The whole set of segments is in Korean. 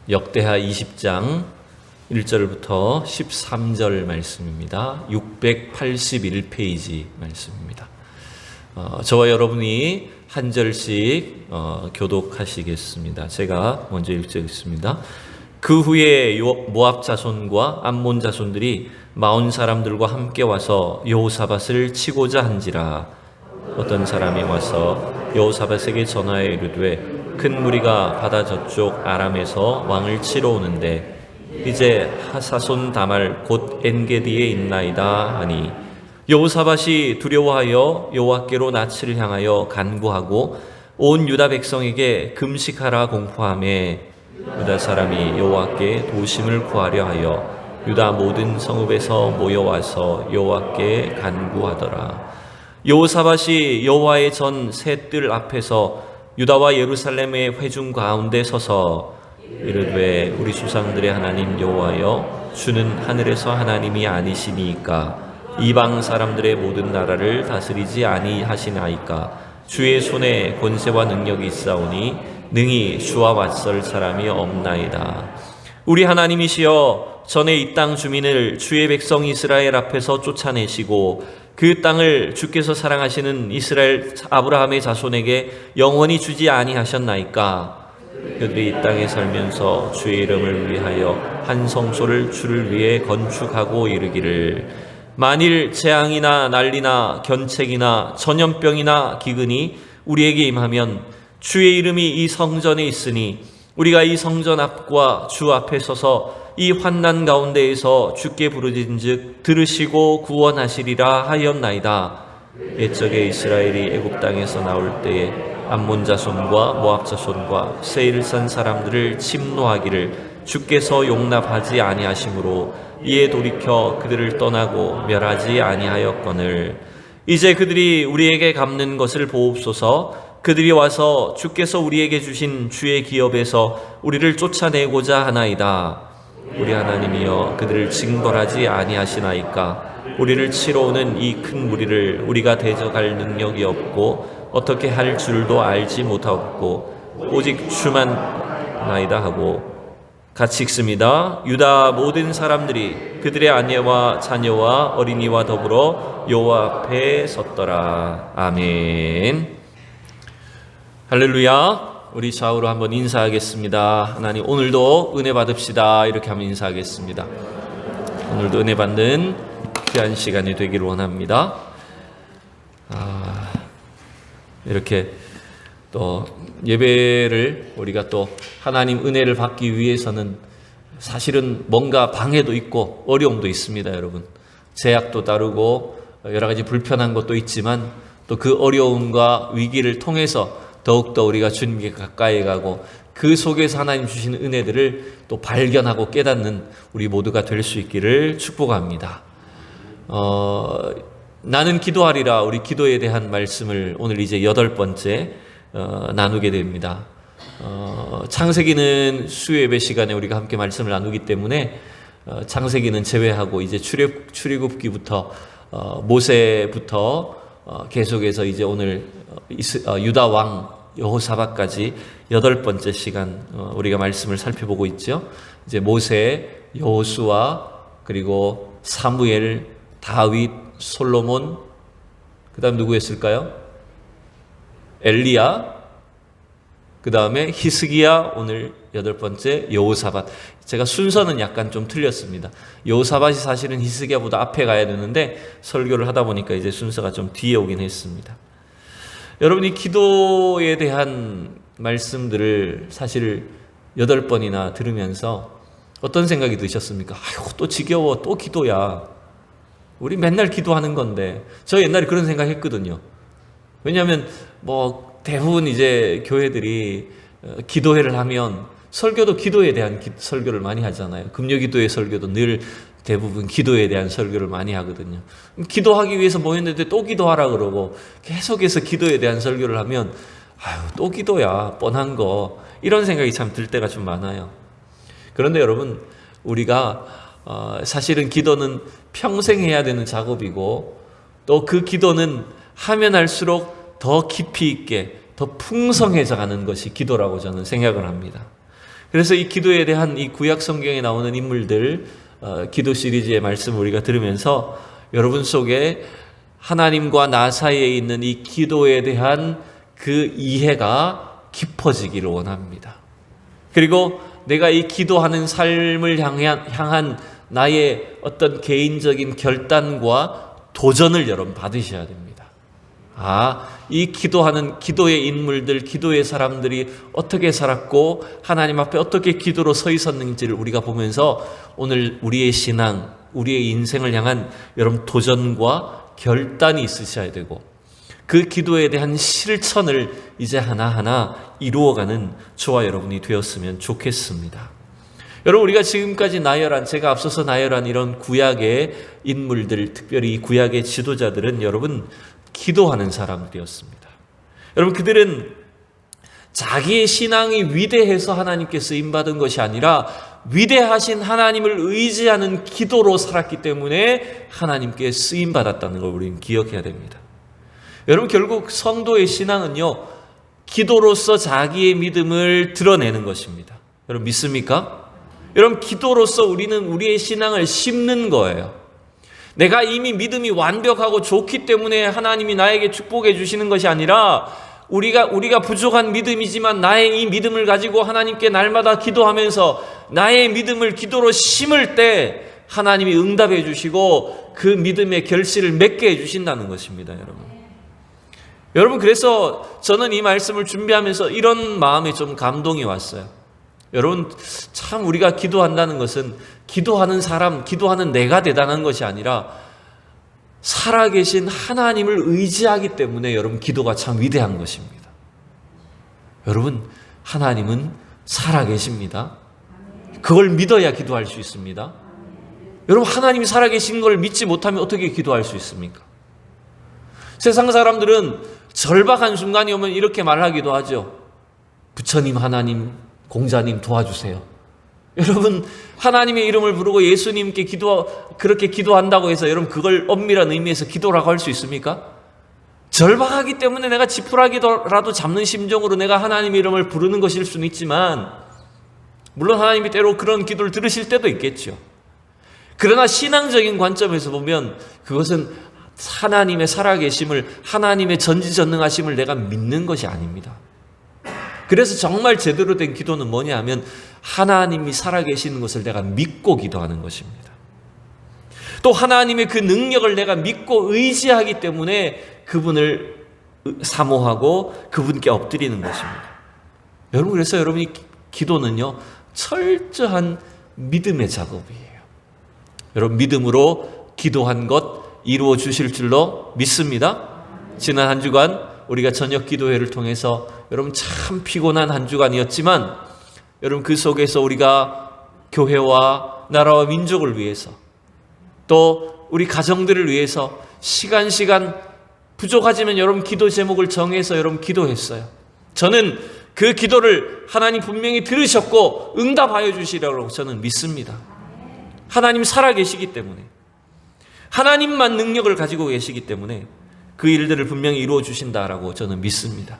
역대하 20장 1절부터 13절 말씀입니다. 681페이지 말씀입니다. 저와 여러분이 한 절씩 교독하시겠습니다. 제가 먼저 읽겠습니다. 그 후에 모압 자손과 암몬 자손들이 마온 사람들과 함께 와서 여호사밧을 치고자 한지라. 어떤 사람이 와서 여호사밧에게 전하여 이르되 큰 무리가 바다 저쪽 아람에서 왕을 치러 오는데 이제 하사손 다말 곧 엔게디에 있나이다 하니, 여호사밧이 두려워하여 여호와께로 낯을 향하여 간구하고 온 유다 백성에게 금식하라 공포하매, 유다 사람이 여호와께 도심을 구하려 하여 유다 모든 성읍에서 모여와서 여호와께 간구하더라. 여호사밧이 여호와의 전 새 뜰 앞에서 유다와 예루살렘의 회중 가운데 서서 이르되 우리 조상들의 하나님 여호와여, 주는 하늘에서 하나님이 아니시니이까 이방 사람들의 모든 나라를 다스리지 아니하시나이까. 주의 손에 권세와 능력이 있사오니 능히 주와 맞설 사람이 없나이다. 우리 하나님이시여, 전에 이 땅 주민을 주의 백성 이스라엘 앞에서 쫓아내시고 그 땅을 주께서 사랑하시는 이스라엘 아브라함의 자손에게 영원히 주지 아니하셨나이까. 그들이 이 땅에 살면서 주의 이름을 위하여 한 성소를 주를 위해 건축하고 이르기를, 만일 재앙이나 난리나 견책이나 전염병이나 기근이 우리에게 임하면 주의 이름이 이 성전에 있으니 우리가 이 성전 앞과 주 앞에 서서 이 환난 가운데에서 주께 부르짖은즉 들으시고 구원하시리라 하였나이다. 옛적에 이스라엘이 애굽 땅에서 나올 때에 암몬 자손과 모압 자손과 세일산 사람들을 침노하기를 주께서 용납하지 아니하심으로 이에 돌이켜 그들을 떠나고 멸하지 아니하였거늘, 이제 그들이 우리에게 갚는 것을 보옵소서. 그들이 와서 주께서 우리에게 주신 주의 기업에서 우리를 쫓아내고자 하나이다. 우리 하나님이여, 그들을 징벌하지 아니하시나이까. 우리를 치러 오는 이 큰 무리를 우리가 대적할 능력이 없고 어떻게 할 줄도 알지 못하고 오직 주만 나이다 하고 같이 읽습니다. 유다 모든 사람들이 그들의 아내와 자녀와 어린이와 더불어 여호와 앞에 섰더라. 아멘. 할렐루야. 우리 좌우로 한번 인사하겠습니다. 하나님, 오늘도 은혜 받읍시다. 이렇게 한번 인사하겠습니다. 오늘도 은혜 받는 귀한 시간이 되기를 원합니다. 이렇게 또 예배를 우리가 또 하나님 은혜를 받기 위해서는 사실은 뭔가 방해도 있고 어려움도 있습니다. 여러분, 제약도 다르고 여러 가지 불편한 것도 있지만 또 그 어려움과 위기를 통해서 더욱더 우리가 주님께 가까이 가고 그 속에서 하나님 주시는 은혜들을 또 발견하고 깨닫는 우리 모두가 될 수 있기를 축복합니다. 나는 기도하리라, 우리 기도에 대한 말씀을 오늘 이제 8번째 나누게 됩니다. 창세기는 수요예배 시간에 우리가 함께 말씀을 나누기 때문에 창세기는 제외하고 이제 출애굽기부터 모세부터 계속해서 이제 오늘 유다 왕 여호사밧까지 8번째 시간 우리가 말씀을 살펴보고 있죠. 이제 모세, 여호수아, 그리고 사무엘, 다윗, 솔로몬, 그 다음 누구였을까요? 엘리야, 그 다음에 히스기야, 오늘 8번째 여호사밧. 제가 순서는 약간 좀 틀렸습니다. 여호사밧이 사실은 히스기야보다 앞에 가야 되는데 설교를 하다 보니까 이제 순서가 좀 뒤에 오긴 했습니다. 여러분이 기도에 대한 말씀들을 사실 8번이나 들으면서 어떤 생각이 드셨습니까? 아이고, 또 지겨워, 또 기도야. 우리 맨날 기도하는 건데. 저 옛날에 그런 생각 했거든요. 왜냐하면 대부분 이제 교회들이 기도회를 하면 설교도 기도에 대한 설교를 많이 하잖아요. 금요기도회 설교도 늘 대부분 기도에 대한 설교를 많이 하거든요. 기도하기 위해서 모였는데 또 기도하라 그러고 계속해서 기도에 대한 설교를 하면 또 기도야, 뻔한 거, 이런 생각이 참 들 때가 좀 많아요. 그런데 여러분, 우리가 사실은 기도는 평생 해야 되는 작업이고 또 그 기도는 하면 할수록 더 깊이 있게 더 풍성해져 가는 것이 기도라고 저는 생각을 합니다. 그래서 이 기도에 대한 이 구약 성경에 나오는 인물들, 기도 시리즈의 말씀을 우리가 들으면서 여러분 속에 하나님과 나 사이에 있는 이 기도에 대한 그 이해가 깊어지기를 원합니다. 그리고 내가 이 기도하는 삶을 향한 나의 어떤 개인적인 결단과 도전을 여러분 받으셔야 됩니다. 이 기도의 인물들, 기도의 사람들이 어떻게 살았고 하나님 앞에 어떻게 기도로 서 있었는지를 우리가 보면서 오늘 우리의 신앙, 우리의 인생을 향한 여러분 도전과 결단이 있으셔야 되고 그 기도에 대한 실천을 이제 하나하나 이루어가는 저와 여러분이 되었으면 좋겠습니다. 여러분, 우리가 지금까지 제가 앞서서 나열한 이런 구약의 인물들, 특별히 이 구약의 지도자들은 여러분 기도하는 사람들이었습니다. 여러분, 그들은 자기의 신앙이 위대해서 하나님께 쓰임받은 것이 아니라 위대하신 하나님을 의지하는 기도로 살았기 때문에 하나님께 쓰임받았다는 걸 우리는 기억해야 됩니다. 여러분, 결국 성도의 신앙은요, 기도로서 자기의 믿음을 드러내는 것입니다. 여러분 믿습니까? 여러분, 기도로서 우리는 우리의 신앙을 심는 거예요. 내가 이미 믿음이 완벽하고 좋기 때문에 하나님이 나에게 축복해 주시는 것이 아니라 우리가 부족한 믿음이지만 나의 이 믿음을 가지고 하나님께 날마다 기도하면서 나의 믿음을 기도로 심을 때 하나님이 응답해 주시고 그 믿음의 결실을 맺게 해 주신다는 것입니다, 여러분. 그래서 저는 이 말씀을 준비하면서 이런 마음에 좀 감동이 왔어요. 여러분, 참 우리가 기도한다는 것은 기도하는 사람, 기도하는 내가 대단한 것이 아니라 살아계신 하나님을 의지하기 때문에 여러분 기도가 참 위대한 것입니다. 여러분, 하나님은 살아계십니다. 그걸 믿어야 기도할 수 있습니다. 여러분, 하나님이 살아계신 걸 믿지 못하면 어떻게 기도할 수 있습니까? 세상 사람들은 절박한 순간이 오면 이렇게 말하기도 하죠. 부처님, 하나님, 공자님 도와주세요. 여러분, 하나님의 이름을 부르고 예수님께 그렇게 기도한다고 해서 여러분 그걸 엄밀한 의미에서 기도라고 할 수 있습니까? 절박하기 때문에 내가 지푸라기라도 잡는 심정으로 내가 하나님의 이름을 부르는 것일 수는 있지만, 물론 하나님이 때로 그런 기도를 들으실 때도 있겠죠. 그러나 신앙적인 관점에서 보면 그것은 하나님의 살아계심을, 하나님의 전지전능하심을 내가 믿는 것이 아닙니다. 그래서 정말 제대로 된 기도는 뭐냐 하면 하나님이 살아계시는 것을 내가 믿고 기도하는 것입니다. 또 하나님의 그 능력을 내가 믿고 의지하기 때문에 그분을 사모하고 그분께 엎드리는 것입니다. 여러분, 그래서 여러분이 기도는요, 철저한 믿음의 작업이에요. 여러분, 믿음으로 기도한 것 이루어 주실 줄로 믿습니다. 지난 한 주간 우리가 저녁 기도회를 통해서 여러분 참 피곤한 한 주간이었지만 여러분 그 속에서 우리가 교회와 나라와 민족을 위해서 또 우리 가정들을 위해서 시간 부족하지만 여러분 기도 제목을 정해서 여러분 기도했어요. 저는 그 기도를 하나님 분명히 들으셨고 응답하여 주시라고 저는 믿습니다. 하나님 살아계시기 때문에, 하나님만 능력을 가지고 계시기 때문에 그 일들을 분명히 이루어 주신다라고 저는 믿습니다.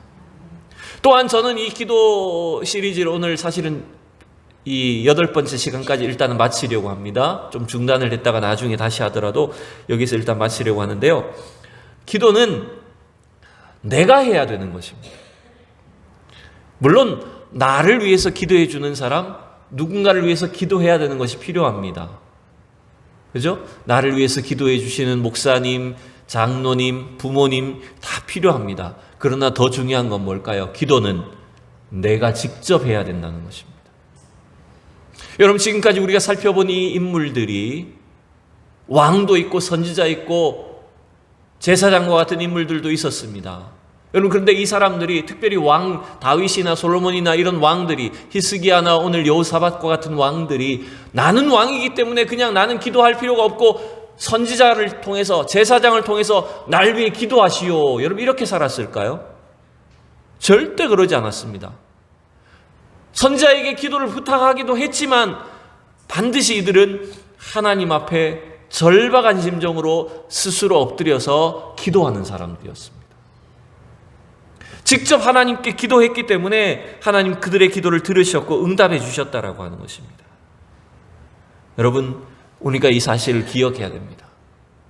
또한 저는 이 기도 시리즈를 오늘 사실은 이 8번째 시간까지 일단은 마치려고 합니다. 좀 중단을 했다가 나중에 다시 하더라도 여기서 일단 마치려고 하는데요. 기도는 내가 해야 되는 것입니다. 물론 나를 위해서 기도해 주는 사람, 누군가를 위해서 기도해야 되는 것이 필요합니다. 그죠? 나를 위해서 기도해 주시는 목사님, 장로님, 부모님 다 필요합니다. 그러나 더 중요한 건 뭘까요? 기도는 내가 직접 해야 된다는 것입니다. 여러분, 지금까지 우리가 살펴본 이 인물들이 왕도 있고 선지자 있고 제사장과 같은 인물들도 있었습니다. 여러분, 그런데 이 사람들이 특별히 왕 다윗이나 솔로몬이나 이런 왕들이, 히스기야나 오늘 여호사밧과 같은 왕들이 나는 왕이기 때문에 그냥 나는 기도할 필요가 없고 선지자를 통해서, 제사장을 통해서 날 위해 기도하시오, 여러분 이렇게 살았을까요? 절대 그러지 않았습니다. 선지자에게 기도를 부탁하기도 했지만 반드시 이들은 하나님 앞에 절박한 심정으로 스스로 엎드려서 기도하는 사람들이었습니다. 직접 하나님께 기도했기 때문에 하나님 그들의 기도를 들으셨고 응답해 주셨다라고 하는 것입니다. 여러분, 우리가 이 사실을 기억해야 됩니다.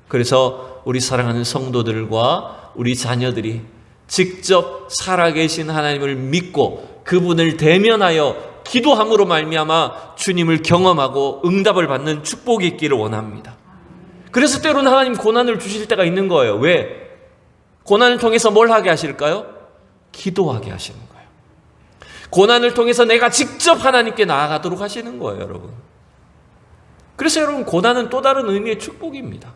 그래서 우리 사랑하는 성도들과 우리 자녀들이 직접 살아계신 하나님을 믿고 그분을 대면하여 기도함으로 말미암아 주님을 경험하고 응답을 받는 축복이 있기를 원합니다. 그래서 때로는 하나님 고난을 주실 때가 있는 거예요. 왜? 고난을 통해서 뭘 하게 하실까요? 기도하게 하시는 거예요. 고난을 통해서 내가 직접 하나님께 나아가도록 하시는 거예요, 여러분. 그래서 여러분, 고난은 또 다른 의미의 축복입니다.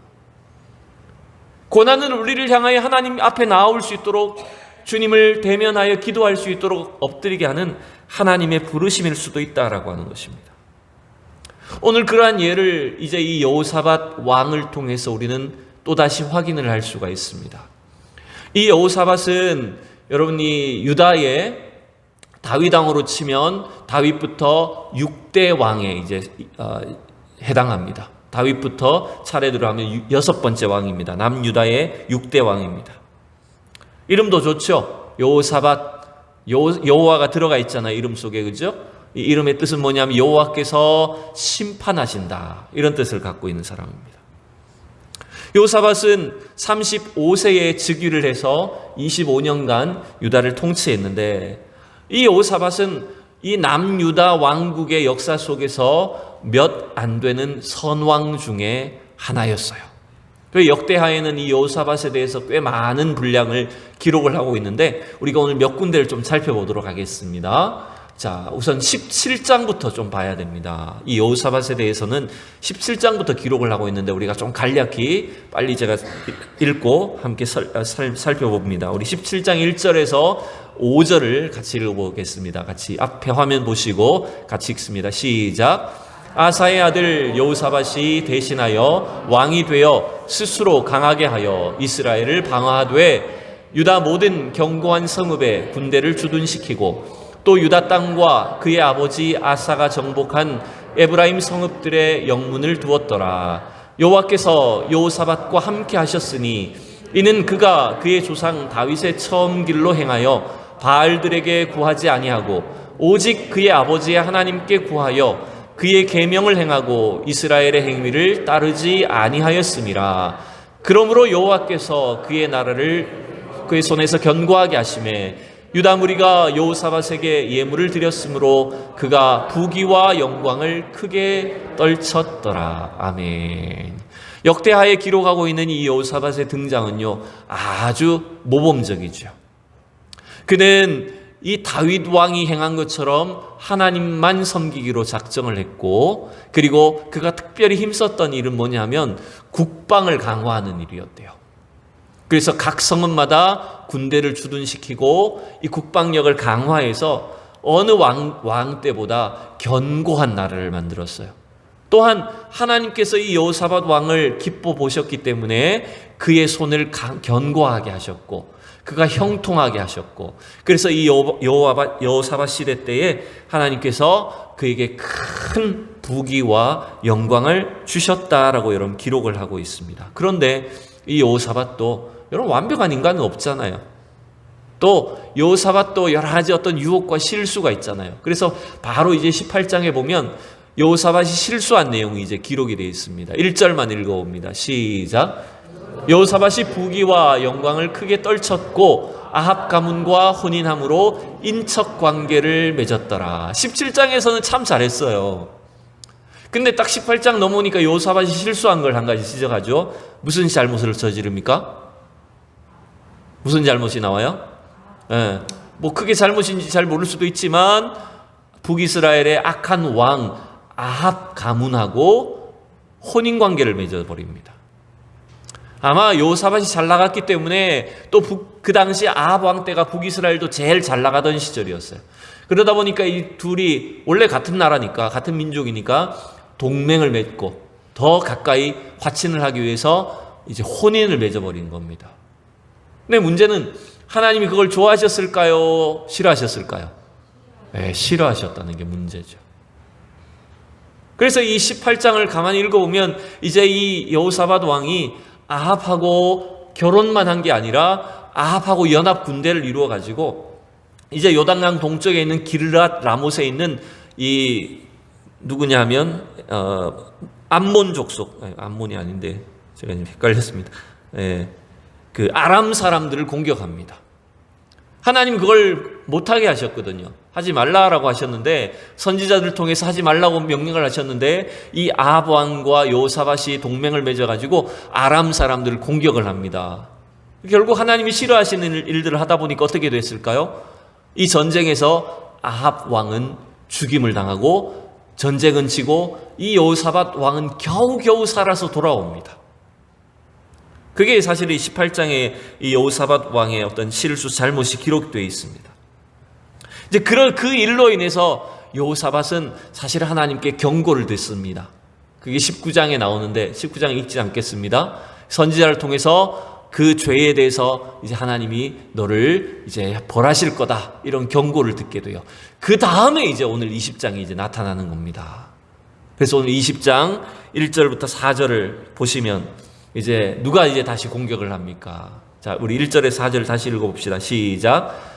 고난은 우리를 향하여 하나님 앞에 나올 수 있도록, 주님을 대면하여 기도할 수 있도록 엎드리게 하는 하나님의 부르심일 수도 있다라고 하는 것입니다. 오늘 그러한 예를 이제 이 여호사밧 왕을 통해서 우리는 또다시 확인을 할 수가 있습니다. 이 여호사밧은 여러분이 유다의 다윗 왕으로 치면 다윗부터 6대 왕에 이제 해당합니다. 다윗부터 차례대로 하면 6번째 왕입니다. 남유다의 6대 왕입니다. 이름도 좋죠. 여호사밧, 여호와가 들어가 있잖아요, 이름 속에. 그죠? 이 이름의 뜻은 뭐냐면 여호와께서 심판하신다, 이런 뜻을 갖고 있는 사람입니다. 여호사밧은 35세에 즉위를 해서 25년간 유다를 통치했는데, 이 여호사밧은 이 남유다 왕국의 역사 속에서 몇 안 되는 선왕 중에 하나였어요. 그 역대하에는 이 여호사밧에 대해서 꽤 많은 분량을 기록을 하고 있는데, 우리가 오늘 몇 군데를 좀 살펴보도록 하겠습니다. 자, 우선 17장부터 좀 봐야 됩니다. 이 여호사밧에 대해서는 17장부터 기록을 하고 있는데, 우리가 좀 간략히 빨리 제가 읽고 함께 살펴봅니다. 우리 17장 1절에서 5절을 같이 읽어보겠습니다. 같이 앞에 화면 보시고 같이 읽습니다. 시작. 아사의 아들 여호사밧이 대신하여 왕이 되어 스스로 강하게 하여 이스라엘을 방어하되 유다 모든 견고한 성읍에 군대를 주둔시키고 또 유다 땅과 그의 아버지 아사가 정복한 에브라임 성읍들의 영문을 두었더라. 여호와께서 여호사밧과 함께 하셨으니 이는 그가 그의 조상 다윗의 처음 길로 행하여 바알들에게 구하지 아니하고 오직 그의 아버지의 하나님께 구하여 그의 계명을 행하고 이스라엘의 행위를 따르지 아니하였음이라. 그러므로 여호와께서 그의 나라를 그의 손에서 견고하게 하시매 유다 무리가 여호사밧에게 예물을 드렸으므로 그가 부귀와 영광을 크게 떨쳤더라. 아멘. 역대하에 기록하고 있는 이 여호사밧의 등장은요, 아주 모범적이죠. 그는 이 다윗 왕이 행한 것처럼 하나님만 섬기기로 작정을 했고, 그리고 그가 특별히 힘썼던 일은 뭐냐면 국방을 강화하는 일이었대요. 그래서 각 성읍마다 군대를 주둔시키고 이 국방력을 강화해서 어느 왕 때보다 견고한 나라를 만들었어요. 또한 하나님께서 이 여호사밧 왕을 기뻐 보셨기 때문에 그의 손을 견고하게 하셨고 그가 형통하게 하셨고, 그래서 이 여호사밧 시대 때에 하나님께서 그에게 큰 부귀와 영광을 주셨다라고 여러분 기록을 하고 있습니다. 그런데 이 여호사밧도 여러분 완벽한 인간은 없잖아요. 또 여호사밧도 여러 가지 어떤 유혹과 실수가 있잖아요. 그래서 바로 이제 18장에 보면 여호사밧이 실수한 내용이 이제 기록이 되어 있습니다. 1절만 읽어봅니다. 시작. 여호사밧이 부귀와 영광을 크게 떨쳤고 아합 가문과 혼인함으로 인척 관계를 맺었더라. 17장에서는 참 잘했어요. 근데 딱 18장 넘어오니까 여호사밧이 실수한 걸 한 가지 지적하죠. 무슨 잘못을 저지릅니까? 무슨 잘못이 나와요? 뭐 크게 잘못인지 잘 모를 수도 있지만 북이스라엘의 악한 왕 아합 가문하고 혼인 관계를 맺어버립니다. 아마 여호사밧이 잘 나갔기 때문에 또 그 당시 아합 왕 때가 북이스라엘도 제일 잘 나가던 시절이었어요. 그러다 보니까 이 둘이 원래 같은 나라니까, 같은 민족이니까 동맹을 맺고 더 가까이 화친을 하기 위해서 이제 혼인을 맺어버린 겁니다. 근데 문제는 하나님이 그걸 좋아하셨을까요? 싫어하셨을까요? 네, 싫어하셨다는 게 문제죠. 그래서 이 18장을 가만히 읽어보면 이제 이 여호사밧 왕이 아합하고 결혼만 한 게 아니라 아합하고 연합 군대를 이루어 가지고 이제 요단강 동쪽에 있는 기르앗 라못에 있는 이 누구냐면 암몬 족속, 암몬이 아닌데 제가 좀 헷갈렸습니다. 그 아람 사람들을 공격합니다. 하나님 그걸 못하게 하셨거든요. 하지 말라라고 하셨는데, 선지자들 통해서 하지 말라고 명령을 하셨는데, 이 아합 왕과 요사밧이 동맹을 맺어가지고 아람 사람들을 공격을 합니다. 결국 하나님이 싫어하시는 일들을 하다 보니까 어떻게 됐을까요? 이 전쟁에서 아합 왕은 죽임을 당하고 전쟁은 지고 이 여호사밧 왕은 겨우겨우 살아서 돌아옵니다. 그게 사실 이 18장에 이 여호사밧 왕의 어떤 실수, 잘못이 기록되어 있습니다. 이제 그 일로 인해서 여호사밧은 사실 하나님께 경고를 듣습니다. 그게 19장에 나오는데 19장 읽지 않겠습니다. 선지자를 통해서 그 죄에 대해서 이제 하나님이 너를 이제 벌하실 거다, 이런 경고를 듣게 돼요. 그 다음에 이제 오늘 20장이 이제 나타나는 겁니다. 그래서 오늘 20장 1절부터 4절을 보시면 이제 누가 이제 다시 공격을 합니까? 자, 우리 1절에서 4절 다시 읽어봅시다. 시작.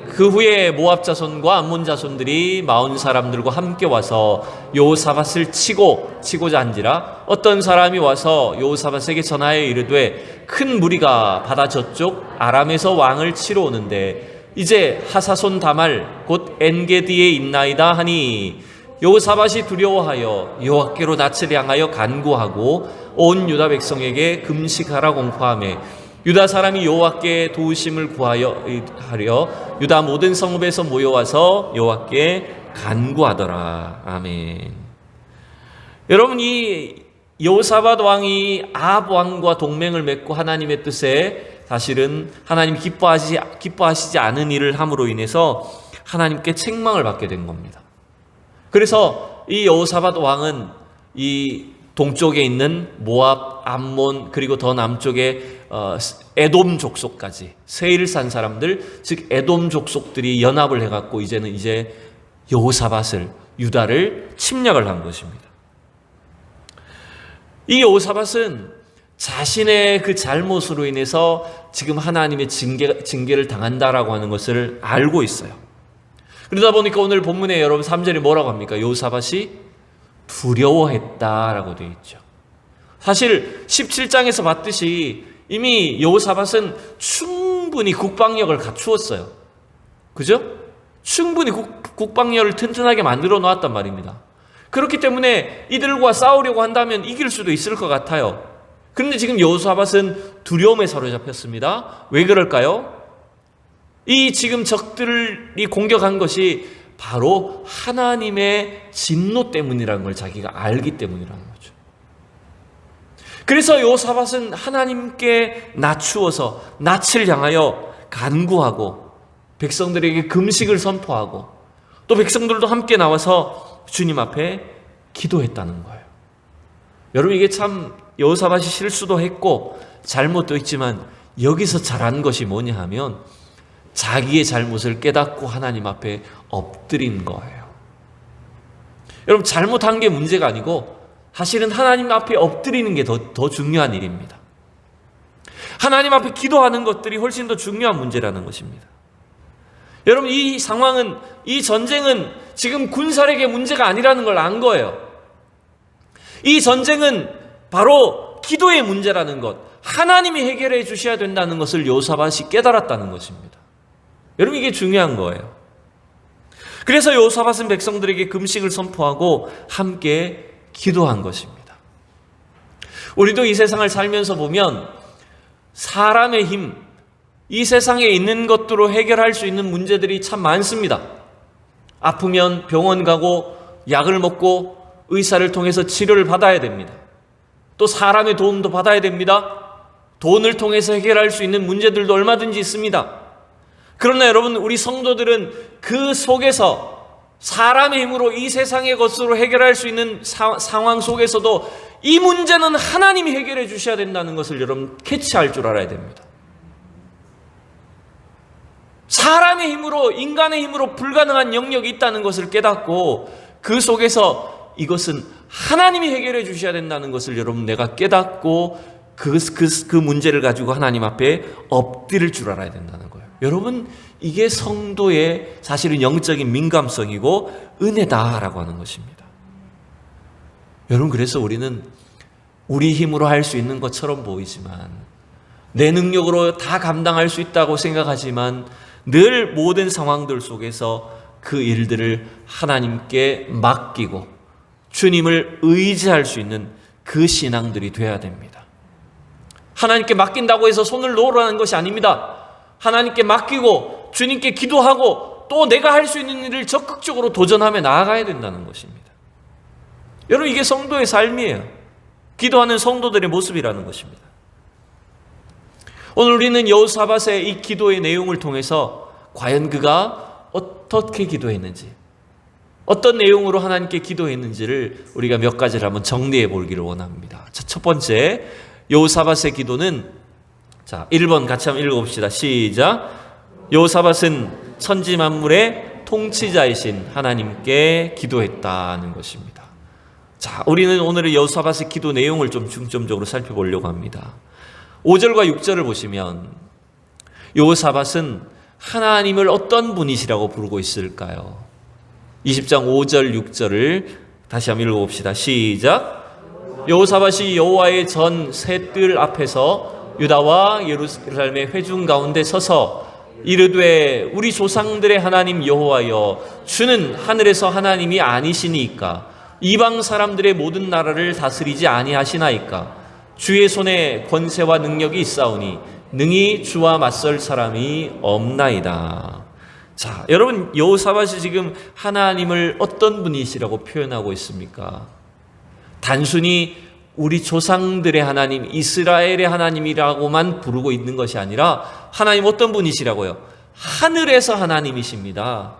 그 후에 모압 자손과 암몬 자손들이 마온 사람들과 함께 와서 여호사밧을 치고자 한지라 어떤 사람이 와서 여호사밧에게 전하여 이르되 큰 무리가 바다 저쪽 아람에서 왕을 치러 오는데 이제 하사손 다말 곧 엔게디에 있나이다 하니 여호사밧이 두려워하여 여호와께로 낯을 향하여 간구하고 온 유다 백성에게 금식하라 공포하며 유다 사람이 여호와께 도우심을 구하여 하려 유다 모든 성읍에서 모여와서 여호와께 간구하더라. 아멘. 여러분, 이 여호사밧 왕이 아합 왕과 동맹을 맺고 하나님의 뜻에 사실은 하나님 기뻐하시지 않은 일을 함으로 인해서 하나님께 책망을 받게 된 겁니다. 그래서 이 여호사밧 왕은 이 동쪽에 있는 모압, 암몬, 그리고 더 남쪽에 에돔 족속까지, 세일산 사람들, 즉 에돔 족속들이 연합을 해갖고 이제는 여호사밧을, 유다를 침략을 한 것입니다. 이 여호사밧은 자신의 그 잘못으로 인해서 지금 하나님의 징계를 당한다라고 하는 것을 알고 있어요. 그러다 보니까 오늘 본문에 여러분 3절에 뭐라고 합니까? 여호사밧이 두려워했다라고 되어 있죠. 사실 17장에서 봤듯이 이미 여호사밧은 충분히 국방력을 갖추었어요. 그죠? 충분히 국방력을 튼튼하게 만들어 놓았단 말입니다. 그렇기 때문에 이들과 싸우려고 한다면 이길 수도 있을 것 같아요. 그런데 지금 여호사밧은 두려움에 사로잡혔습니다. 왜 그럴까요? 이 지금 적들이 공격한 것이 바로 하나님의 진노 때문이라는 걸 자기가 알기 때문이라는 거죠. 그래서 여호사밧은 하나님께 낮추어서 낯을 향하여 간구하고 백성들에게 금식을 선포하고 또 백성들도 함께 나와서 주님 앞에 기도했다는 거예요. 여러분, 이게 참 여호사밧이 실수도 했고 잘못도 있지만 여기서 잘한 것이 뭐냐 하면 자기의 잘못을 깨닫고 하나님 앞에 엎드린 거예요. 여러분, 잘못한 게 문제가 아니고 사실은 하나님 앞에 엎드리는 게 더 중요한 일입니다. 하나님 앞에 기도하는 것들이 훨씬 더 중요한 문제라는 것입니다. 여러분, 이 상황은, 이 전쟁은 지금 군사력의 문제가 아니라는 걸 안 거예요. 이 전쟁은 바로 기도의 문제라는 것, 하나님이 해결해 주셔야 된다는 것을 여호사밧이 깨달았다는 것입니다. 여러분, 이게 중요한 거예요. 그래서 여호사밧은 백성들에게 금식을 선포하고 함께 기도한 것입니다. 우리도 이 세상을 살면서 보면 사람의 힘, 이 세상에 있는 것들로 해결할 수 있는 문제들이 참 많습니다. 아프면 병원 가고 약을 먹고 의사를 통해서 치료를 받아야 됩니다. 또 사람의 도움도 받아야 됩니다. 돈을 통해서 해결할 수 있는 문제들도 얼마든지 있습니다. 그러나 여러분, 우리 성도들은 그 속에서 사람의 힘으로 이 세상의 것으로 해결할 수 있는 상황 속에서도 이 문제는 하나님이 해결해 주셔야 된다는 것을 여러분 캐치할 줄 알아야 됩니다. 사람의 힘으로, 인간의 힘으로 불가능한 영역이 있다는 것을 깨닫고 그 속에서 이것은 하나님이 해결해 주셔야 된다는 것을 여러분 내가 깨닫고 그 문제를 가지고 하나님 앞에 엎드릴 줄 알아야 된다는 거예요. 여러분, 이게 성도의 사실은 영적인 민감성이고 은혜다라고 하는 것입니다. 여러분, 그래서 우리는 우리 힘으로 할 수 있는 것처럼 보이지만, 내 능력으로 다 감당할 수 있다고 생각하지만, 늘 모든 상황들 속에서 그 일들을 하나님께 맡기고 주님을 의지할 수 있는 그 신앙들이 돼야 됩니다. 하나님께 맡긴다고 해서 손을 놓으라는 것이 아닙니다. 하나님께 맡기고 주님께 기도하고 또 내가 할 수 있는 일을 적극적으로 도전하며 나아가야 된다는 것입니다. 여러분, 이게 성도의 삶이에요. 기도하는 성도들의 모습이라는 것입니다. 오늘 우리는 여호사밧의 이 기도의 내용을 통해서 과연 그가 어떻게 기도했는지, 어떤 내용으로 하나님께 기도했는지를 우리가 몇 가지를 한번 정리해 보기를 원합니다. 자, 첫 번째, 여호사밧의 기도는, 자, 1번 같이 한번 읽어봅시다. 시작. 여호사밧은 천지 만물의 통치자이신 하나님께 기도했다는 것입니다. 자, 우리는 오늘의 여호사밧의 기도 내용을 좀 중점적으로 살펴보려고 합니다. 5절과 6절을 보시면 여호사밧은 하나님을 어떤 분이시라고 부르고 있을까요? 20장 5절 6절을 다시 한번 읽어봅시다. 시작. 여호사밧이 여호와의 전 새 뜰 앞에서 유다와 예루살렘의 회중 가운데 서서 이르되 우리 조상들의 하나님 여호와여, 주는 하늘에서 하나님이 아니시니까 이방 사람들의 모든 나라를 다스리지 아니하시나이까. 주의 손에 권세와 능력이 있사오니 능히 주와 맞설 사람이 없나이다. 자, 여러분, 여호사밧이 지금 하나님을 어떤 분이시라고 표현하고 있습니까? 단순히 우리 조상들의 하나님, 이스라엘의 하나님이라고만 부르고 있는 것이 아니라 하나님 어떤 분이시라고요? 하늘에서 하나님이십니다.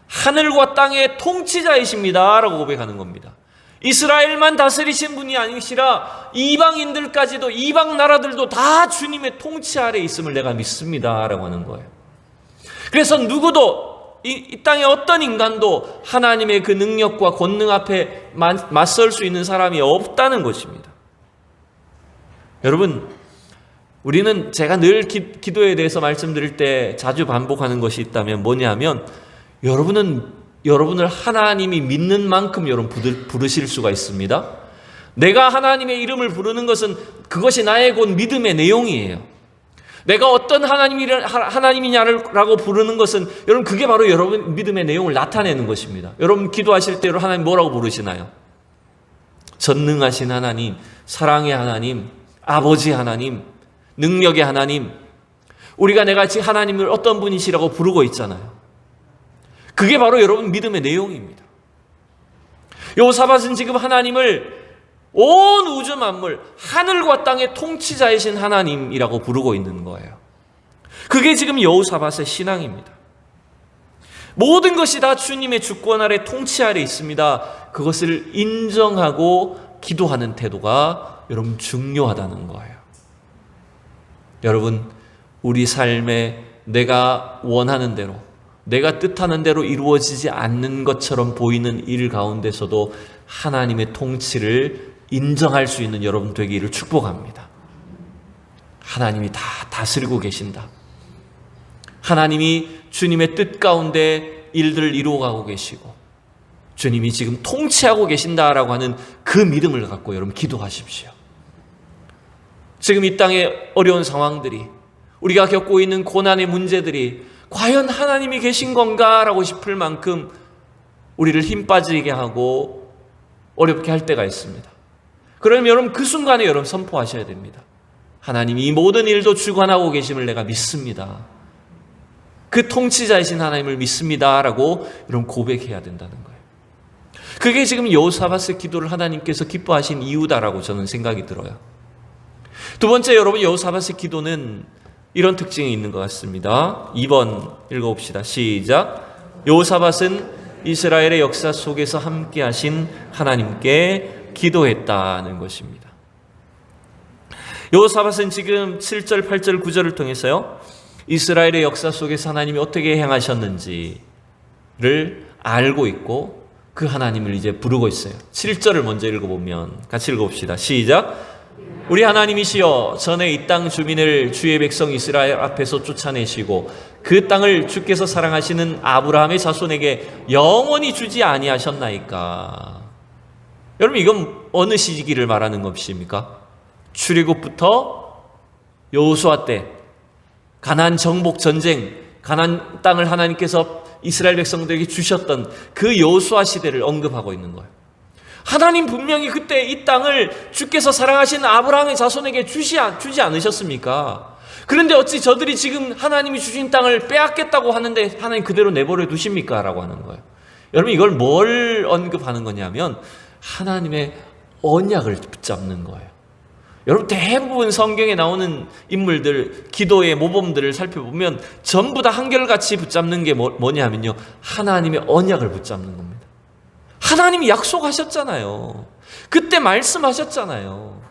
하늘과 땅의 통치자이십니다 라고 고백하는 겁니다. 이스라엘만 다스리신 분이 아니시라 이방인들까지도, 이방 나라들도 다 주님의 통치 아래에 있음을 내가 믿습니다 라고 하는 거예요. 그래서 누구도, 이 땅의 어떤 인간도 하나님의 그 능력과 권능 앞에 맞설 수 있는 사람이 없다는 것입니다. 여러분, 우리는 제가 늘 기도에 대해서 말씀드릴 때 자주 반복하는 것이 있다면 뭐냐면, 여러분을 하나님이 믿는 만큼 여러분 부르실 수가 있습니다. 내가 하나님의 이름을 부르는 것은 그것이 나의 곧 믿음의 내용이에요. 내가 어떤 하나님이냐라고 부르는 것은 여러분 그게 바로 여러분 믿음의 내용을 나타내는 것입니다. 여러분 기도하실 때 하나님 뭐라고 부르시나요? 전능하신 하나님, 사랑의 하나님, 아버지 하나님, 능력의 하나님. 우리가 내가 지금 하나님을 어떤 분이시라고 부르고 있잖아요. 그게 바로 여러분 믿음의 내용입니다. 여호사밧은 지금 하나님을 온 우주 만물, 하늘과 땅의 통치자이신 하나님이라고 부르고 있는 거예요. 그게 지금 여호사밧의 신앙입니다. 모든 것이 다 주님의 주권 아래, 통치 아래 있습니다. 그것을 인정하고 기도하는 태도가 여러분 중요하다는 거예요. 여러분, 우리 삶에 내가 원하는 대로, 내가 뜻하는 대로 이루어지지 않는 것처럼 보이는 일 가운데서도 하나님의 통치를 인정할 수 있는 여러분 되기를 축복합니다. 하나님이 다 다스리고 계신다. 하나님이 주님의 뜻 가운데 일들을 이루어가고 계시고 주님이 지금 통치하고 계신다라고 하는 그 믿음을 갖고 여러분 기도하십시오. 지금 이 땅의 어려운 상황들이, 우리가 겪고 있는 고난의 문제들이 과연 하나님이 계신 건가라고 싶을 만큼 우리를 힘 빠지게 하고 어렵게 할 때가 있습니다. 그러면 여러분 그 순간에 여러분 선포하셔야 됩니다. 하나님이 이 모든 일도 주관하고 계심을 내가 믿습니다. 그 통치자이신 하나님을 믿습니다라고 여러분 고백해야 된다는 거예요. 그게 지금 여호사밧의 기도를 하나님께서 기뻐하신 이유다라고 저는 생각이 들어요. 두 번째, 여러분 여호사밧의 기도는 이런 특징이 있는 것 같습니다. 2번 읽어봅시다. 시작. 여호사밧은 이스라엘의 역사 속에서 함께 하신 하나님께 기도했다는 것입니다. 여호사밧은 지금 7절, 8절, 9절을 통해서요, 이스라엘의 역사 속에서 하나님이 어떻게 행하셨는지를 알고 있고 그 하나님을 이제 부르고 있어요. 7절을 먼저 읽어보면 같이 읽어봅시다. 시작. 우리 하나님이시여, 전에 이 땅 주민을 주의 백성 이스라엘 앞에서 쫓아내시고 그 땅을 주께서 사랑하시는 아브라함의 자손에게 영원히 주지 아니하셨나이까. 여러분, 이건 어느 시기를 말하는 것입니까? 출애굽부터 여호수아 때 가나안 정복 전쟁, 가나안 땅을 하나님께서 이스라엘 백성들에게 주셨던 그 여호수아 시대를 언급하고 있는 거예요. 하나님 분명히 그때 이 땅을 주께서 사랑하신 아브라함의 자손에게 주지 않으셨습니까? 그런데 어찌 저들이 지금 하나님이 주신 땅을 빼앗겠다고 하는데 하나님 그대로 내버려 두십니까? 라고 하는 거예요. 여러분, 이걸 뭘 언급하는 거냐면 하나님의 언약을 붙잡는 거예요. 여러분, 대부분 성경에 나오는 인물들, 기도의 모범들을 살펴보면 전부 다 한결같이 붙잡는 게 뭐냐면요, 하나님의 언약을 붙잡는 겁니다. 하나님이 약속하셨잖아요. 그때 말씀하셨잖아요.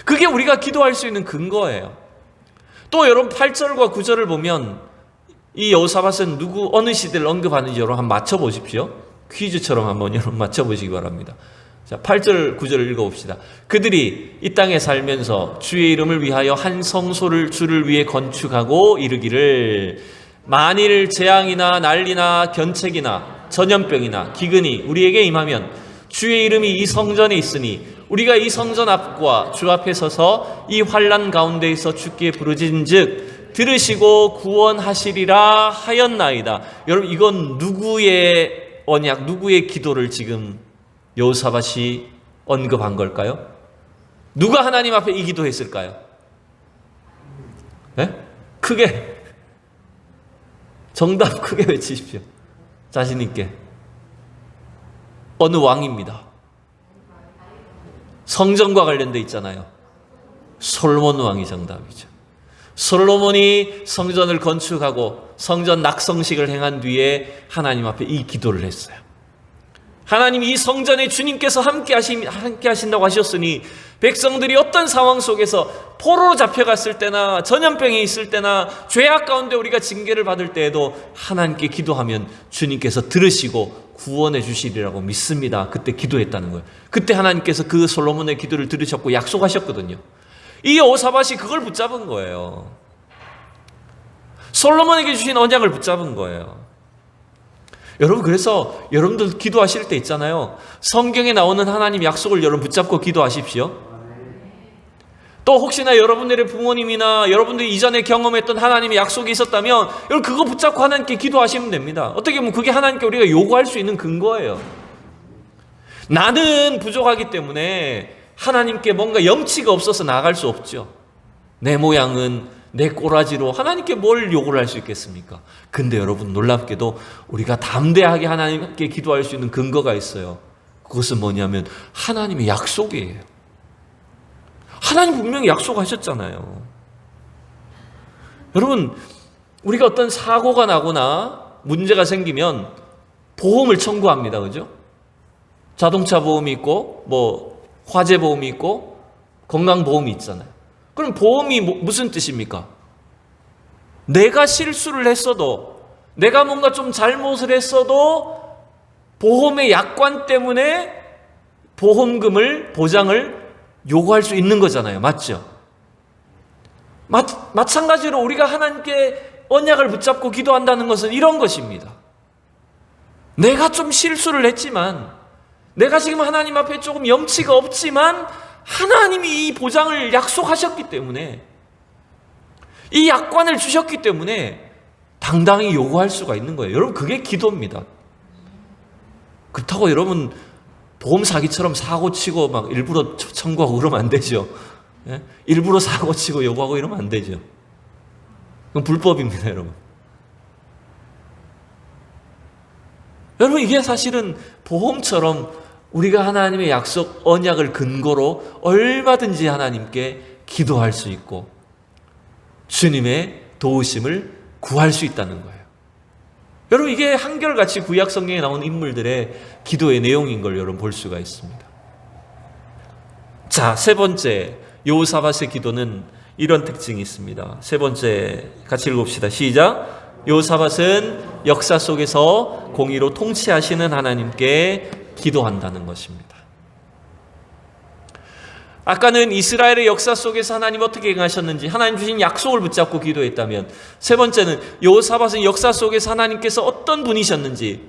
그게 우리가 기도할 수 있는 근거예요. 또 여러분, 8절과 9절을 보면 이 여호사밧은 어느 시대를 언급하는지 여러분 한번 맞춰보십시오. 퀴즈처럼 한번 여러분 맞춰보시기 바랍니다. 자, 8절 9절을 읽어봅시다. 그들이 이 땅에 살면서 주의 이름을 위하여 한 성소를 주를 위해 건축하고 이르기를, 만일 재앙이나 난리나 견책이나 전염병이나 기근이 우리에게 임하면 주의 이름이 이 성전에 있으니 우리가 이 성전 앞과 주 앞에 서서 이 환난 가운데에서 주께 부르짖은즉 들으시고 구원하시리라 하였나이다. 여러분, 이건 누구의 언약, 누구의 기도를 지금 여호사밧이 언급한 걸까요? 누가 하나님 앞에 이 기도했을까요? 네? 크게, 정답 크게 외치십시오. 자신 있게. 어느 왕입니다. 성전과 관련돼 있잖아요. 솔로몬 왕이 정답이죠. 솔로몬이 성전을 건축하고 성전 낙성식을 행한 뒤에 하나님 앞에 이 기도를 했어요. 하나님이 이 성전에 주님께서 함께 하신다고 하셨으니 백성들이 어떤 상황 속에서 포로로 잡혀갔을 때나 전염병이 있을 때나 죄악 가운데 우리가 징계를 받을 때에도 하나님께 기도하면 주님께서 들으시고 구원해 주시리라고 믿습니다. 그때 기도했다는 거예요. 그때 하나님께서 그 솔로몬의 기도를 들으셨고 약속하셨거든요. 이 여호사밧이 그걸 붙잡은 거예요. 솔로몬에게 주신 언약을 붙잡은 거예요. 여러분, 그래서 여러분들 기도하실 때 있잖아요. 성경에 나오는 하나님 약속을 여러분 붙잡고 기도하십시오. 또 혹시나 여러분들의 부모님이나 여러분들이 이전에 경험했던 하나님의 약속이 있었다면 여러분 그거 붙잡고 하나님께 기도하시면 됩니다. 어떻게 보면 그게 하나님께 우리가 요구할 수 있는 근거예요. 나는 부족하기 때문에 하나님께 뭔가 염치가 없어서 나아갈 수 없죠. 내 모양은 내 꼬라지로 하나님께 뭘 요구를 할 수 있겠습니까? 근데 여러분, 놀랍게도 우리가 담대하게 하나님께 기도할 수 있는 근거가 있어요. 그것은 뭐냐면 하나님의 약속이에요. 하나님 분명히 약속하셨잖아요. 여러분, 우리가 어떤 사고가 나거나 문제가 생기면 보험을 청구합니다. 그죠? 자동차 보험이 있고 화재 보험이 있고 건강보험이 있잖아요. 그럼 보험이 무슨 뜻입니까? 내가 실수를 했어도, 내가 뭔가 좀 잘못을 했어도 보험의 약관 때문에 보험금을, 보장을 요구할 수 있는 거잖아요. 맞죠? 마찬가지로 우리가 하나님께 언약을 붙잡고 기도한다는 것은 이런 것입니다. 내가 좀 실수를 했지만, 내가 지금 하나님 앞에 조금 염치가 없지만 하나님이 이 보장을 약속하셨기 때문에, 이 약관을 주셨기 때문에 당당히 요구할 수가 있는 거예요. 여러분, 그게 기도입니다. 그렇다고 여러분 보험 사기처럼 사고 치고 막 일부러 청구하고 그러면 안 되죠. 예? 일부러 사고 치고 요구하고 이러면 안 되죠. 그건 불법입니다, 여러분. 여러분, 이게 사실은 보험처럼 우리가 하나님의 약속, 언약을 근거로 얼마든지 하나님께 기도할 수 있고 주님의 도우심을 구할 수 있다는 거예요. 여러분, 이게 한결같이 구약 성경에 나오는 인물들의 기도의 내용인 걸 여러분 볼 수가 있습니다. 자, 세 번째, 여호사밧의 기도는 이런 특징이 있습니다. 세 번째, 같이 읽읍시다. 시작. 여호사밧은 역사 속에서 공의로 통치하시는 하나님께 기도한다는 것입니다. 아까는 이스라엘의 역사 속에서 하나님 어떻게 행하셨는지, 하나님 주신 약속을 붙잡고 기도했다면, 세 번째는 여호사밧은 역사 속에서 하나님께서 어떤 분이셨는지,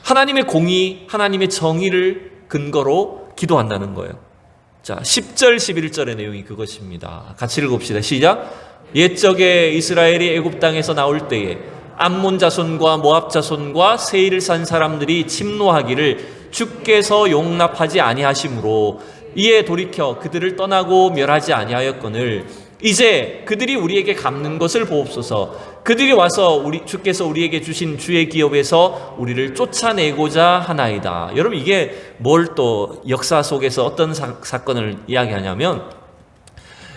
하나님의 공의, 하나님의 정의를 근거로 기도한다는 거예요. 자, 10절, 11절의 내용이 그것입니다. 같이 읽읍시다. 시작. 옛적에 이스라엘이 애굽 땅에서 나올 때에 암몬 자손과 모압 자손과 세일을 산 사람들이 침노하기를 주께서 용납하지 아니하심으로 이에 돌이켜 그들을 떠나고 멸하지 아니하였거늘 이제 그들이 우리에게 갚는 것을 보옵소서. 그들이 와서 주께서 우리에게 주신 주의 기업에서 우리를 쫓아내고자 하나이다. 여러분, 이게 뭘 또 역사 속에서 어떤 사건을 이야기하냐면,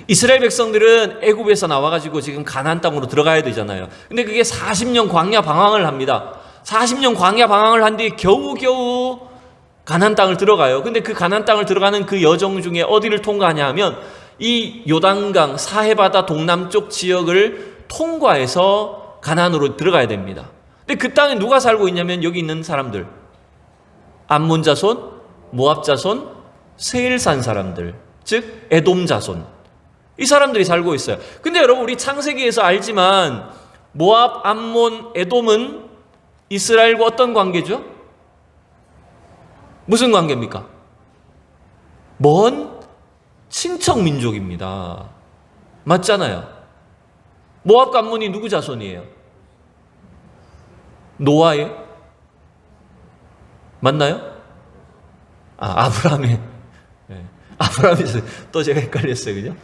이스라엘 백성들은 애굽에서 나와가지고 지금 가나안 땅으로 들어가야 되잖아요. 근데 그게 40년 광야 방황을 합니다. 40년 광야 방황을 한 뒤에 겨우겨우 가나안 땅을 들어가요. 근데 그 가나안 땅을 들어가는 그 여정 중에 어디를 통과하냐 하면 이 요단강 사해바다 동남쪽 지역을 통과해서 가나안으로 들어가야 됩니다. 근데 그 땅에 누가 살고 있냐면 여기 있는 사람들, 암몬 자손, 모압 자손, 세일 산 사람들, 즉 에돔 자손, 이 사람들이 살고 있어요. 근데 여러분, 우리 창세기에서 알지만 모압, 암몬, 에돔은 이스라엘과 어떤 관계죠? 무슨 관계입니까? 먼 친척 민족입니다. 맞잖아요. 모압과 암몬이 누구 자손이에요? 노아예요? 맞나요? 아브라함의. 네. 아브라함에서 또 제가 헷갈렸어요. 그죠?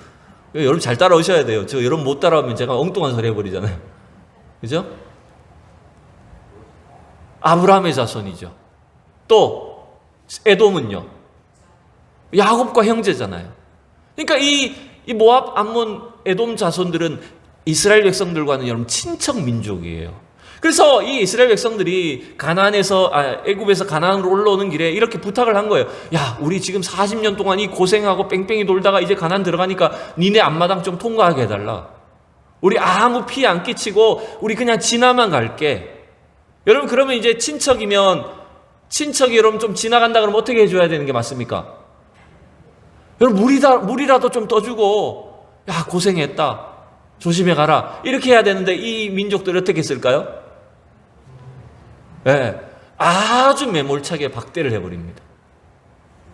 여러분 잘 따라오셔야 돼요. 저 여러분 못 따라오면 제가 엉뚱한 소리 해버리잖아요. 그죠? 아브라함의 자손이죠. 또 에돔은요, 야곱과 형제잖아요. 그러니까 이 모압, 암몬, 에돔 자손들은 이스라엘 백성들과는 여러분 친척 민족이에요. 그래서 이 이스라엘 백성들이 애굽에서 가나안으로 올라오는 길에 이렇게 부탁을 한 거예요. 야, 우리 지금 40년 동안 이 고생하고 뺑뺑이 돌다가 이제 가나안 들어가니까 니네 앞마당 좀 통과하게 해달라. 우리 아무 피해 안 끼치고 우리 그냥 지나만 갈게. 여러분, 그러면 이제 친척이 여러분 좀 지나간다 그러면 어떻게 해줘야 되는 게 맞습니까? 여러분, 물이라도 좀 떠주고, 야, 고생했다, 조심해 가라, 이렇게 해야 되는데 이 민족들이 어떻게 했을까요? 네, 아주 매몰차게 박대를 해버립니다.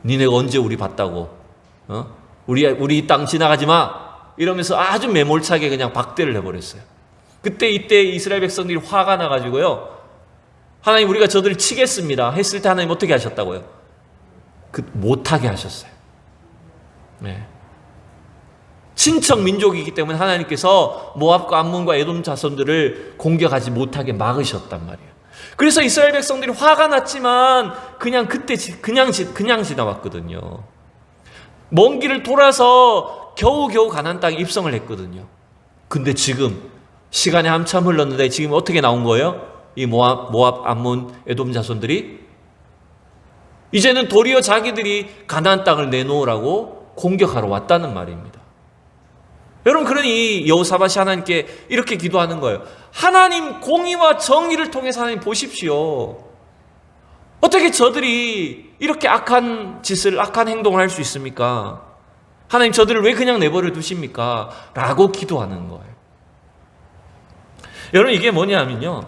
니네가 언제 우리 봤다고? 우리 땅 지나가지 마, 이러면서 아주 매몰차게 그냥 박대를 해버렸어요. 이때 이스라엘 백성들이 화가 나가지고요, 하나님, 우리가 저들을 치겠습니다 했을 때 하나님 어떻게 하셨다고요? 못하게 하셨어요. 네. 친척 민족이기 때문에 하나님께서 모압과 암몬과 에돔 자손들을 공격하지 못하게 막으셨단 말이에요. 그래서 이스라엘 백성들이 화가 났지만 그냥 지나왔거든요. 먼 길을 돌아서 겨우겨우 가나안 땅에 입성을 했거든요. 근데 지금 시간이 한참 흘렀는데 지금 어떻게 나온 거예요? 이 모압, 암몬, 에돔 자손들이 이제는 도리어 자기들이 가나안 땅을 내놓으라고 공격하러 왔다는 말입니다. 여러분, 그러니 여호사밧이 하나님께 이렇게 기도하는 거예요. 하나님, 공의와 정의를 통해서 하나님 보십시오. 어떻게 저들이 이렇게 악한 행동을 할 수 있습니까? 하나님, 저들을 왜 그냥 내버려 두십니까? 라고 기도하는 거예요. 여러분, 이게 뭐냐면요,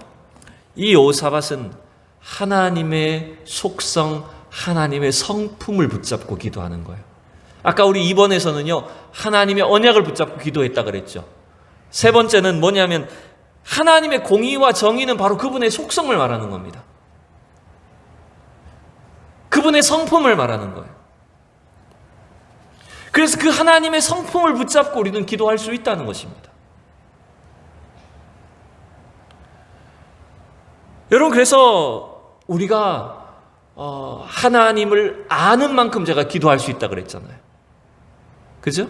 이 여호사밧은 하나님의 속성, 하나님의 성품을 붙잡고 기도하는 거예요. 아까 우리 2번에서는요, 하나님의 언약을 붙잡고 기도했다 그랬죠. 세 번째는 뭐냐면 하나님의 공의와 정의는 바로 그분의 속성을 말하는 겁니다. 그분의 성품을 말하는 거예요. 그래서 그 하나님의 성품을 붙잡고 우리는 기도할 수 있다는 것입니다. 여러분, 그래서 우리가 하나님을 아는 만큼 제가 기도할 수 있다 그랬잖아요. 그죠?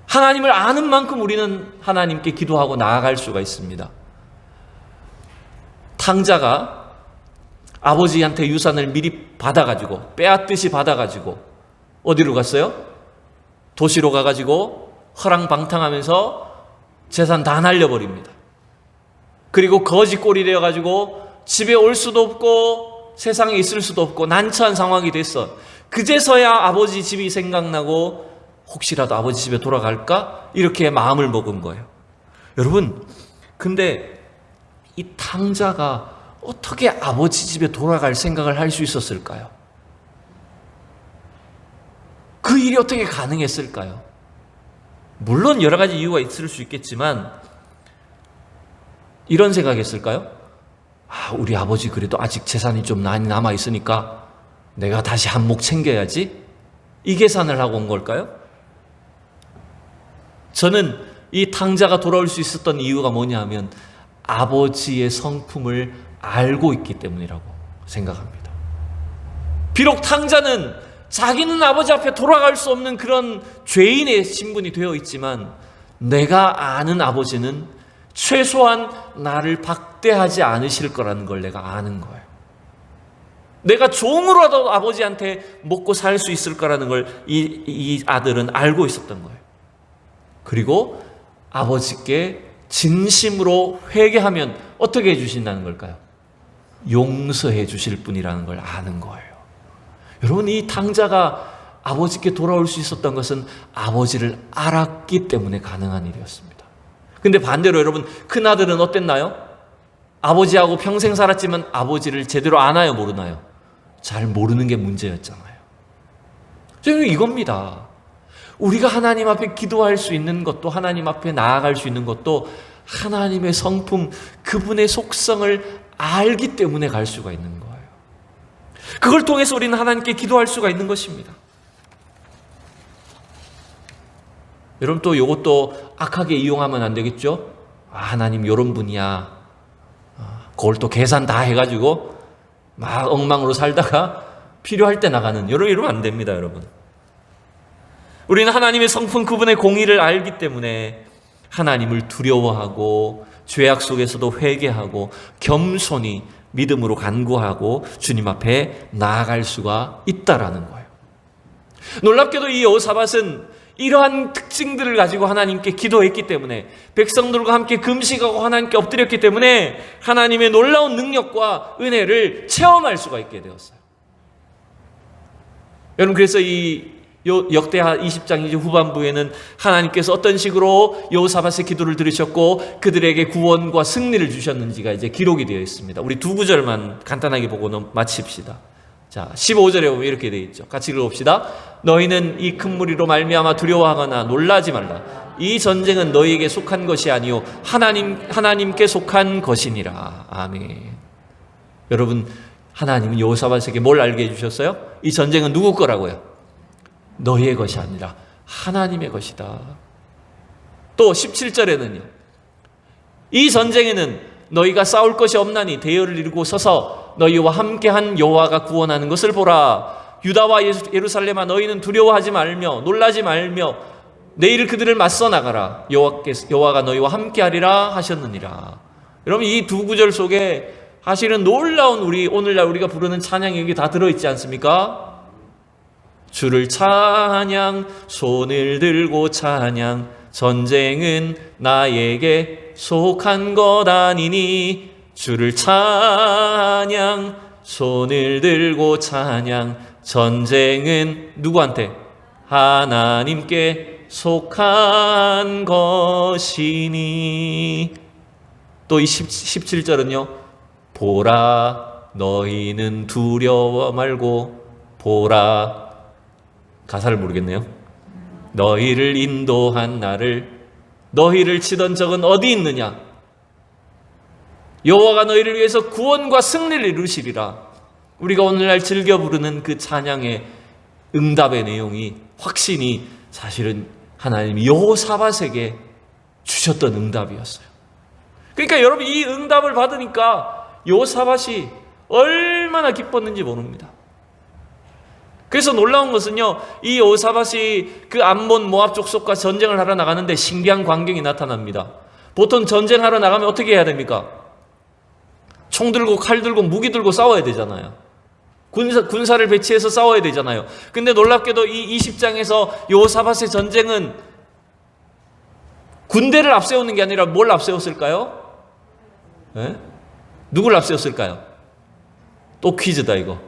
하나님을 아는 만큼 우리는 하나님께 기도하고 나아갈 수가 있습니다. 탕자가 아버지한테 유산을 미리 받아가지고, 빼앗듯이 받아가지고 어디로 갔어요? 도시로 가가지고 허랑방탕하면서 재산 다 날려버립니다. 그리고 거지 꼴이 되어가지고 집에 올 수도 없고 세상에 있을 수도 없고 난처한 상황이 됐어. 그제서야 아버지 집이 생각나고 혹시라도 아버지 집에 돌아갈까? 이렇게 마음을 먹은 거예요. 여러분, 근데 이 탕자가 어떻게 아버지 집에 돌아갈 생각을 할 수 있었을까요? 그 일이 어떻게 가능했을까요? 물론 여러 가지 이유가 있을 수 있겠지만 이런 생각했을까요? 우리 아버지 그래도 아직 재산이 좀 많이 남아있으니까 내가 다시 한몫 챙겨야지? 이 계산을 하고 온 걸까요? 저는 이 탕자가 돌아올 수 있었던 이유가 뭐냐면 아버지의 성품을 알고 있기 때문이라고 생각합니다. 비록 탕자는 자기는 아버지 앞에 돌아갈 수 없는 그런 죄인의 신분이 되어 있지만 내가 아는 아버지는 최소한 나를 박대하지 않으실 거라는 걸 내가 아는 거예요. 내가 종으로라도 아버지한테 먹고 살 수 있을 거라는 걸 이 아들은 알고 있었던 거예요. 그리고 아버지께 진심으로 회개하면 어떻게 해주신다는 걸까요? 용서해 주실 분이라는 걸 아는 거예요. 여러분, 이 탕자가 아버지께 돌아올 수 있었던 것은 아버지를 알았기 때문에 가능한 일이었습니다. 근데 반대로 여러분, 큰아들은 어땠나요? 아버지하고 평생 살았지만 아버지를 제대로 아나요, 모르나요? 잘 모르는 게 문제였잖아요. 저는 이겁니다. 우리가 하나님 앞에 기도할 수 있는 것도, 하나님 앞에 나아갈 수 있는 것도 하나님의 성품, 그분의 속성을 알기 때문에 갈 수가 있는 거예요. 그걸 통해서 우리는 하나님께 기도할 수가 있는 것입니다. 여러분, 또 이것도 악하게 이용하면 안 되겠죠? 하나님 이런 분이야. 그걸 또 계산 다 해가지고 막 엉망으로 살다가 필요할 때 나가는, 이러면 안 됩니다, 여러분. 우리는 하나님의 성품, 그분의 공의를 알기 때문에 하나님을 두려워하고 죄악 속에서도 회개하고 겸손히 믿음으로 간구하고 주님 앞에 나아갈 수가 있다라는 거예요. 놀랍게도 이 여호사밧은 이러한 특징들을 가지고 하나님께 기도했기 때문에, 백성들과 함께 금식하고 하나님께 엎드렸기 때문에 하나님의 놀라운 능력과 은혜를 체험할 수가 있게 되었어요. 여러분, 그래서 이 역대하 20장 이제 후반부에는 하나님께서 어떤 식으로 여호사밧의 기도를 들으셨고 그들에게 구원과 승리를 주셨는지가 이제 기록이 되어 있습니다. 우리 두 구절만 간단하게 보고 마칩시다. 자, 15절에 보면 이렇게 되어 있죠. 같이 읽어봅시다. 너희는 이 큰 무리로 말미암아 두려워하거나 놀라지 말라. 이 전쟁은 너희에게 속한 것이 아니요 하나님께 속한 것이니라. 아멘. 여러분, 하나님은 여호사밧에게 뭘 알게 해주셨어요? 이 전쟁은 누구 거라고요? 너희의 것이 아니라 하나님의 것이다. 또 17절에는요. 이 전쟁에는 너희가 싸울 것이 없나니 대열을 이루고 서서 너희와 함께한 여호와가 구원하는 것을 보라. 유다와 예루살렘아, 너희는 두려워하지 말며 놀라지 말며 내일 그들을 맞서 나가라. 여호와가 너희와 함께하리라 하셨느니라. 여러분, 이 두 구절 속에 사실은 놀라운 오늘날 우리가 부르는 찬양이 여기 다 들어있지 않습니까? 주를 찬양, 손을 들고 찬양, 전쟁은 나에게 속한 것 아니니. 주를 찬양, 손을 들고 찬양, 전쟁은 누구한테? 하나님께 속한 것이니. 또 이 17절은요. 보라, 너희는 두려워 말고 보라. 가사를 모르겠네요. 너희를 인도한 나를, 너희를 치던 적은 어디 있느냐? 여호와가 너희를 위해서 구원과 승리를 이루시리라. 우리가 오늘날 즐겨 부르는 그 찬양의 응답의 내용이, 확신이 사실은 하나님이 여호사밧에게 주셨던 응답이었어요. 그러니까 여러분, 이 응답을 받으니까 여호사밧이 얼마나 기뻤는지 모릅니다. 그래서 놀라운 것은요, 이 여호사밧이 그 암몬 모압 족속과 전쟁을 하러 나가는데 신기한 광경이 나타납니다. 보통 전쟁하러 나가면 어떻게 해야 됩니까? 총 들고 칼 들고 무기 들고 싸워야 되잖아요. 군사를 배치해서 싸워야 되잖아요. 근데 놀랍게도 이 20장에서 여호사밧의 전쟁은 군대를 앞세우는 게 아니라 뭘 앞세웠을까요? 네? 누굴 앞세웠을까요? 또 퀴즈다 이거.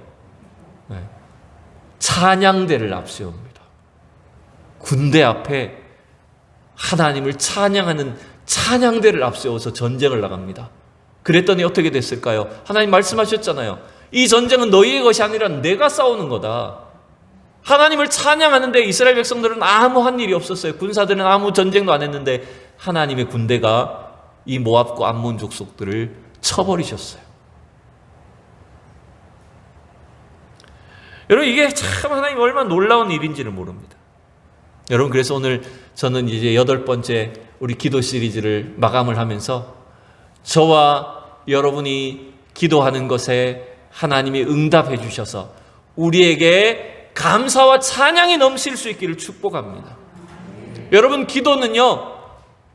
찬양대를 앞세웁니다. 군대 앞에 하나님을 찬양하는 찬양대를 앞세워서 전쟁을 나갑니다. 그랬더니 어떻게 됐을까요? 하나님 말씀하셨잖아요. 이 전쟁은 너희의 것이 아니라 내가 싸우는 거다. 하나님을 찬양하는데 이스라엘 백성들은 아무 한 일이 없었어요. 군사들은 아무 전쟁도 안 했는데 하나님의 군대가 이 모압과 암몬 족속들을 쳐버리셨어요. 여러분, 이게 참 하나님 얼마나 놀라운 일인지를 모릅니다. 여러분, 그래서 오늘 저는 이제 8번째 우리 기도 시리즈를 마감을 하면서 저와 여러분이 기도하는 것에 하나님이 응답해 주셔서 우리에게 감사와 찬양이 넘칠 수 있기를 축복합니다. 여러분, 기도는요,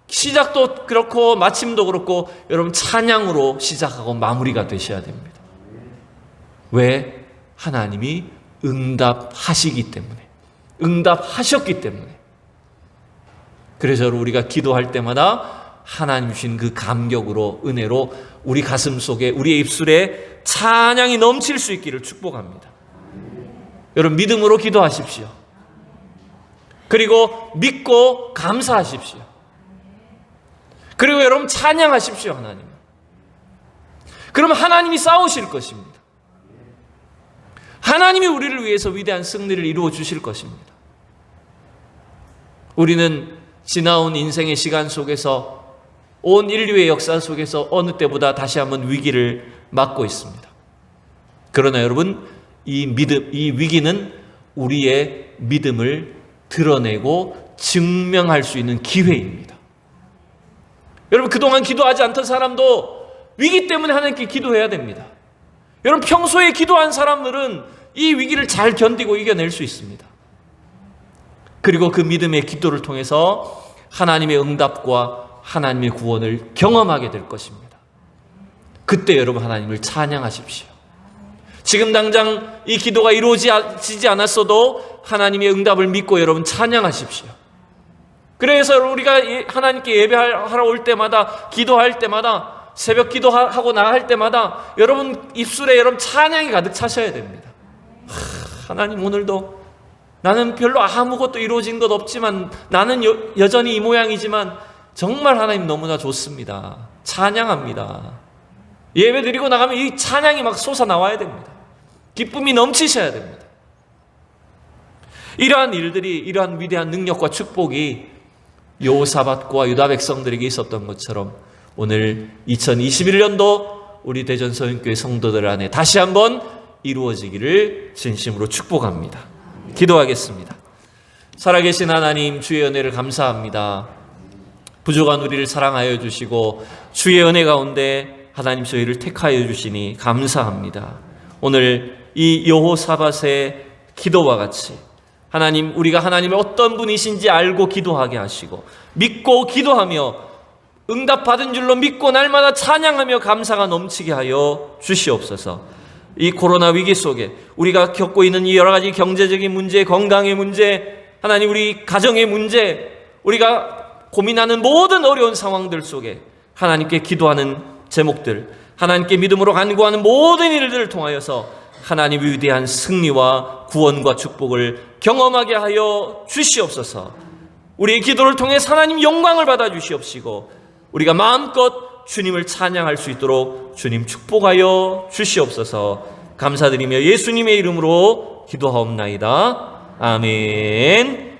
시작도 그렇고 마침도 그렇고 여러분 찬양으로 시작하고 마무리가 되셔야 됩니다. 왜? 하나님이 응답하시기 때문에, 응답하셨기 때문에. 그래서 우리가 기도할 때마다 하나님 주신 그 감격으로, 은혜로 우리 가슴 속에, 우리의 입술에 찬양이 넘칠 수 있기를 축복합니다. 여러분, 믿음으로 기도하십시오. 그리고 믿고 감사하십시오. 그리고 여러분 찬양하십시오. 하나님. 그럼 하나님이 싸우실 것입니다. 하나님이 우리를 위해서 위대한 승리를 이루어 주실 것입니다. 우리는 지나온 인생의 시간 속에서, 온 인류의 역사 속에서 어느 때보다 다시 한번 위기를 맞고 있습니다. 그러나 여러분, 이 위기는 우리의 믿음을 드러내고 증명할 수 있는 기회입니다. 여러분, 그동안 기도하지 않던 사람도 위기 때문에 하나님께 기도해야 됩니다. 여러분, 평소에 기도한 사람들은 이 위기를 잘 견디고 이겨낼 수 있습니다. 그리고 그 믿음의 기도를 통해서 하나님의 응답과 하나님의 구원을 경험하게 될 것입니다. 그때 여러분 하나님을 찬양하십시오. 지금 당장 이 기도가 이루어지지 않았어도 하나님의 응답을 믿고 여러분 찬양하십시오. 그래서 우리가 하나님께 예배하러 올 때마다, 기도할 때마다, 새벽 기도하고 나갈 때마다 여러분 입술에 여러분 찬양이 가득 차셔야 됩니다. 하나님, 오늘도 나는 별로 아무것도 이루어진 것 없지만, 나는 여전히 이 모양이지만 정말 하나님 너무나 좋습니다. 찬양합니다. 예배 드리고 나가면 이 찬양이 막 솟아나와야 됩니다. 기쁨이 넘치셔야 됩니다. 이러한 일들이, 이러한 위대한 능력과 축복이 여호사밧과 유다 백성들에게 있었던 것처럼 오늘 2021년도 우리 대전서인교회 성도들 안에 다시 한번 이루어지기를 진심으로 축복합니다. 기도하겠습니다. 살아계신 하나님, 주의 은혜를 감사합니다. 부족한 우리를 사랑하여 주시고 주의 은혜 가운데 하나님 저희를 택하여 주시니 감사합니다. 오늘 이 여호사밧의 기도와 같이 하나님, 우리가 하나님의 어떤 분이신지 알고 기도하게 하시고 믿고 기도하며 응답받은 줄로 믿고 날마다 찬양하며 감사가 넘치게 하여 주시옵소서. 이 코로나 위기 속에 우리가 겪고 있는 이 여러 가지 경제적인 문제, 건강의 문제, 하나님 우리 가정의 문제, 우리가 고민하는 모든 어려운 상황들 속에 하나님께 기도하는 제목들, 하나님께 믿음으로 간구하는 모든 일들을 통하여서 하나님의 위대한 승리와 구원과 축복을 경험하게 하여 주시옵소서. 우리의 기도를 통해 하나님 영광을 받아 주시옵시고 우리가 마음껏 주님을 찬양할 수 있도록 주님 축복하여 주시옵소서. 감사드리며 예수님의 이름으로 기도하옵나이다. 아멘.